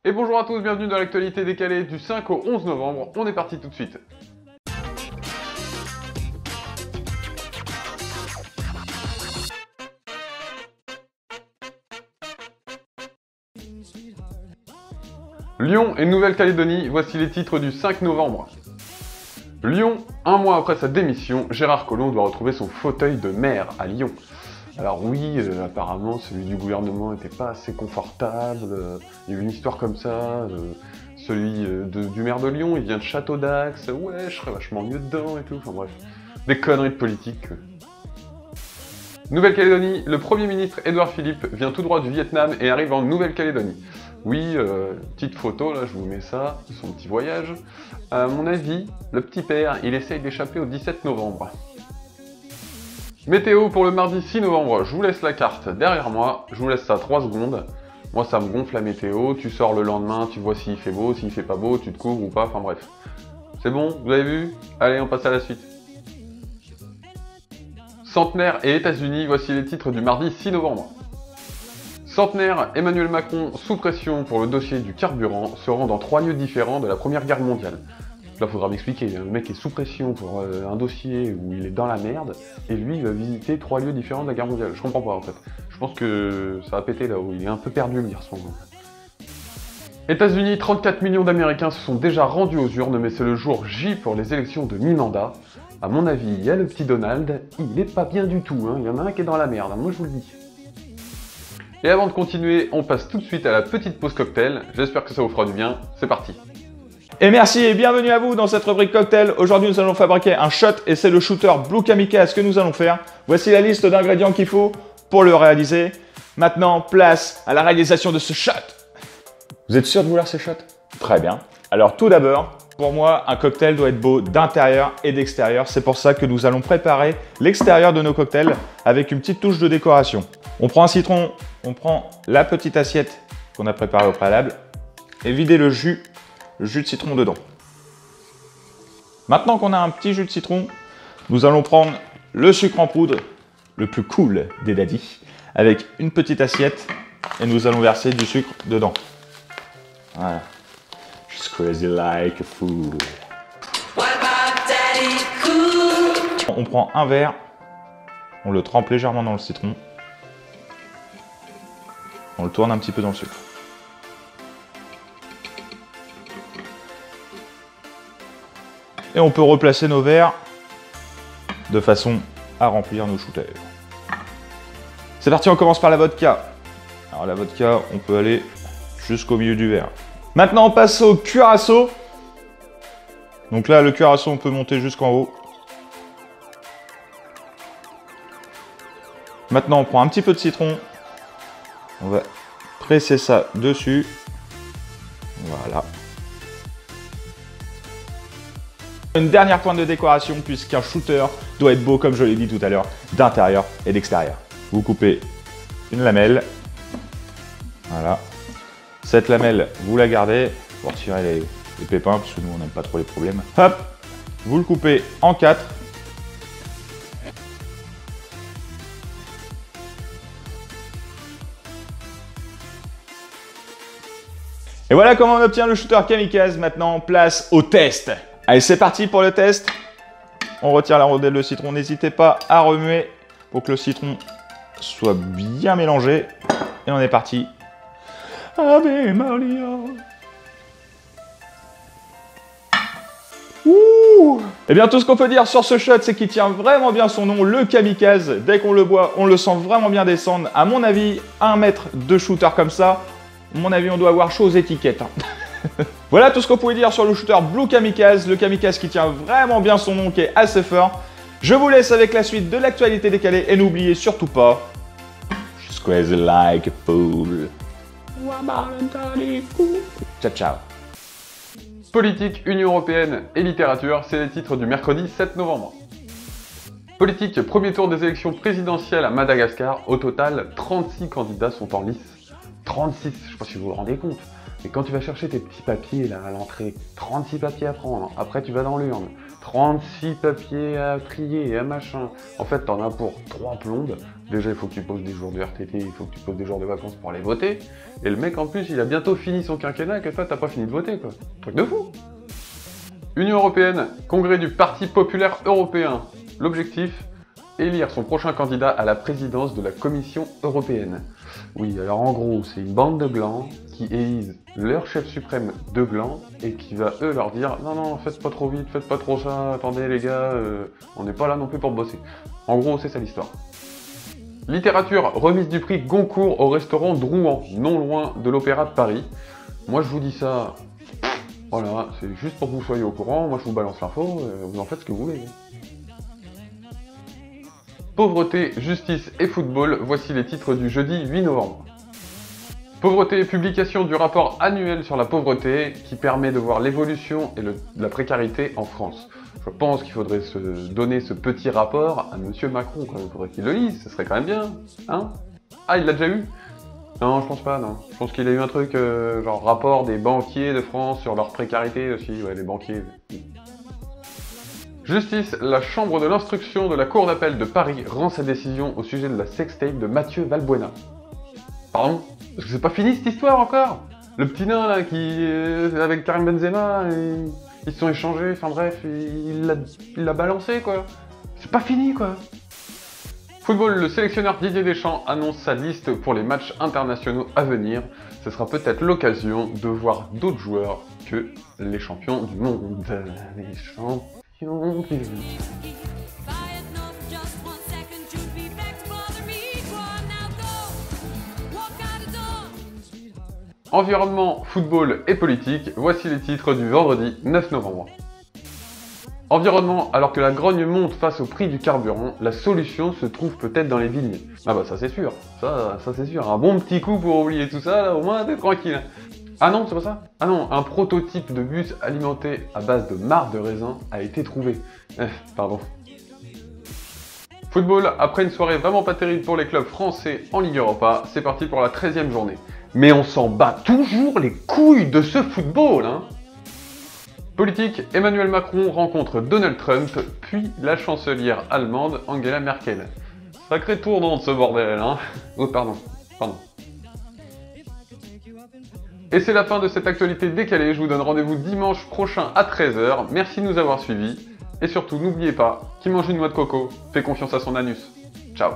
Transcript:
Et bonjour à tous, bienvenue dans l'actualité décalée du 5 au 11 novembre. On est parti tout de suite. Lyon et Nouvelle-Calédonie, voici les titres du 5 novembre. Lyon, un mois après sa démission, Gérard Collomb doit retrouver son fauteuil de maire à Lyon. Alors oui, apparemment celui du gouvernement n'était pas assez confortable, il y a eu une histoire comme ça, celui du maire de Lyon, il vient de Château-d'Ax, ouais je serais vachement mieux dedans et tout, enfin bref, des conneries de politique. Nouvelle-Calédonie, le Premier ministre Édouard Philippe vient tout droit du Vietnam et arrive en Nouvelle-Calédonie. Oui, petite photo, là je vous mets ça, son petit voyage. À mon avis, le petit père, il essaye d'échapper au 17 novembre. Météo pour le mardi 6 novembre, je vous laisse la carte derrière moi, je vous laisse ça 3 secondes. Moi ça me gonfle la météo, tu sors le lendemain, tu vois s'il fait beau, s'il fait pas beau, tu te couvres ou pas, enfin bref. C'est bon, vous avez vu? Allez, on passe à la suite. Centenaire et États-Unis, voici les titres du mardi 6 novembre. Centenaire, Emmanuel Macron sous pression pour le dossier du carburant se rend dans 3 lieux différents de la Première Guerre mondiale. Là, faudra m'expliquer, le mec est sous pression pour un dossier où il est dans la merde, et lui, il va visiter 3 lieux différents de la guerre mondiale. Je comprends pas, en fait. Je pense que ça va péter là-haut, il est un peu perdu, le garçon. États-Unis, 34 millions d'Américains se sont déjà rendus aux urnes, mais c'est le jour J pour les élections de mi-mandat. À mon avis, il y a le petit Donald, il est pas bien du tout, hein. Il y en a un qui est dans la merde, moi je vous le dis. Et avant de continuer, on passe tout de suite à la petite pause cocktail. J'espère que ça vous fera du bien, c'est parti. Et merci et bienvenue à vous dans cette rubrique cocktail. Aujourd'hui, nous allons fabriquer un shot et c'est le shooter Blue Kamikaze que nous allons faire. Voici la liste d'ingrédients qu'il faut pour le réaliser. Maintenant, place à la réalisation de ce shot. Vous êtes sûr de vouloir ce shot? Très bien. Alors tout d'abord, pour moi, un cocktail doit être beau d'intérieur et d'extérieur. C'est pour ça que nous allons préparer l'extérieur de nos cocktails avec une petite touche de décoration. On prend un citron, on prend la petite assiette qu'on a préparée au préalable et vider le jus de citron dedans. Maintenant qu'on a un petit jus de citron, nous allons prendre le sucre en poudre, le plus cool des daddies, avec une petite assiette et nous allons verser du sucre dedans. Voilà. Just crazy like a fool. On prend un verre, on le trempe légèrement dans le citron, on le tourne un petit peu dans le sucre. Et on peut replacer nos verres de façon à remplir nos shooters. C'est parti, on commence par la vodka. Alors la vodka, on peut aller jusqu'au milieu du verre. Maintenant, on passe au curaçao. Donc là, le curaçao, on peut monter jusqu'en haut. Maintenant, on prend un petit peu de citron. On va presser ça dessus. Voilà. Une dernière pointe de décoration puisqu'un shooter doit être beau, comme je l'ai dit tout à l'heure, d'intérieur et d'extérieur. Vous coupez une lamelle. Voilà. Cette lamelle, vous la gardez pour tirer les pépins, parce que nous, on n'aime pas trop les problèmes. Hop, vous le coupez en 4. Et voilà comment on obtient le shooter Kamikaze. Maintenant, place au test. Allez, c'est parti pour le test. On retire la rondelle de citron. N'hésitez pas à remuer pour que le citron soit bien mélangé. Et on est parti. Ave Maria. Ouh. Et bien tout ce qu'on peut dire sur ce shot, c'est qu'il tient vraiment bien son nom, le Kamikaze. Dès qu'on le boit, on le sent vraiment bien descendre. À mon avis, 1 mètre de shooter comme ça, à mon avis, on doit avoir chaud aux étiquettes. Voilà tout ce qu'on pouvait dire sur le shooter Blue Kamikaze, le Kamikaze qui tient vraiment bien son nom, qui est assez fort. Je vous laisse avec la suite de l'actualité décalée et n'oubliez surtout pas, just crazy like a fool. Ciao, ciao. Politique, Union Européenne et littérature, c'est les titres du mercredi 7 novembre. Politique, premier tour des élections présidentielles à Madagascar. Au total, 36 candidats sont en lice. 36, je sais pas si vous vous rendez compte. Et quand tu vas chercher tes petits papiers là à l'entrée, 36 papiers à prendre, après tu vas dans l'urne, 36 papiers à trier, à machin. En fait, t'en as pour 3 plombes, Déjà, il faut que tu poses des jours de RTT, il faut que tu poses des jours de vacances pour aller voter. Et le mec, en plus, il a bientôt fini son quinquennat et que toi, t'as pas fini de voter, quoi. Truc de fou. Union Européenne, congrès du Parti Populaire Européen. L'objectif, élire son prochain candidat à la présidence de la Commission Européenne. Oui, alors en gros, c'est une bande de glands qui élisent leur chef suprême de glands et qui va, eux, leur dire « Non, non, faites pas trop vite, faites pas trop ça, attendez les gars, on n'est pas là non plus pour bosser. » En gros, c'est ça l'histoire. Littérature, remise du prix Goncourt au restaurant Drouan, non loin de l'Opéra de Paris. Moi, je vous dis ça, voilà, c'est juste pour que vous soyez au courant, moi je vous balance l'info, vous en faites ce que vous voulez. Pauvreté, justice et football, voici les titres du jeudi 8 novembre. Pauvreté, publication du rapport annuel sur la pauvreté qui permet de voir l'évolution et la précarité en France. Je pense qu'il faudrait se donner ce petit rapport à Monsieur Macron, quand même. Il faudrait qu'il le lise, ce serait quand même bien, hein? Ah, il l'a déjà eu? Non, je pense pas, non. Je pense qu'il a eu un truc, genre rapport des banquiers de France sur leur précarité aussi, ouais, les banquiers. Justice, la chambre de l'instruction de la Cour d'appel de Paris rend sa décision au sujet de la sextape de Mathieu Valbuena. Pardon? Parce que c'est pas fini cette histoire encore? Le petit nain là qui, avec Karim Benzema, ils se sont échangés, enfin bref, il l'a balancé quoi. C'est pas fini quoi. Football, le sélectionneur Didier Deschamps annonce sa liste pour les matchs internationaux à venir. Ce sera peut-être l'occasion de voir d'autres joueurs que les champions du monde. Les champions du monde. Environnement, football et politique, voici les titres du vendredi 9 novembre. Environnement, alors que la grogne monte face au prix du carburant, la solution se trouve peut-être dans les vignes. Ah bah ça c'est sûr, ça c'est sûr. Un bon petit coup pour oublier tout ça, là, au moins t'es tranquille. Ah non, c'est pas ça? Ah non, un prototype de bus alimenté à base de marc de raisin a été trouvé. Pardon. Football, après une soirée vraiment pas terrible pour les clubs français en Ligue Europa, c'est parti pour la 13e journée. Mais on s'en bat toujours les couilles de ce football, hein. Politique, Emmanuel Macron rencontre Donald Trump, puis la chancelière allemande Angela Merkel. Sacré tournant de ce bordel, hein. Oh, pardon. Et c'est la fin de cette actualité décalée, je vous donne rendez-vous dimanche prochain à 13 h. Merci de nous avoir suivis. Et surtout, n'oubliez pas, qui mange une noix de coco fait confiance à son anus. Ciao.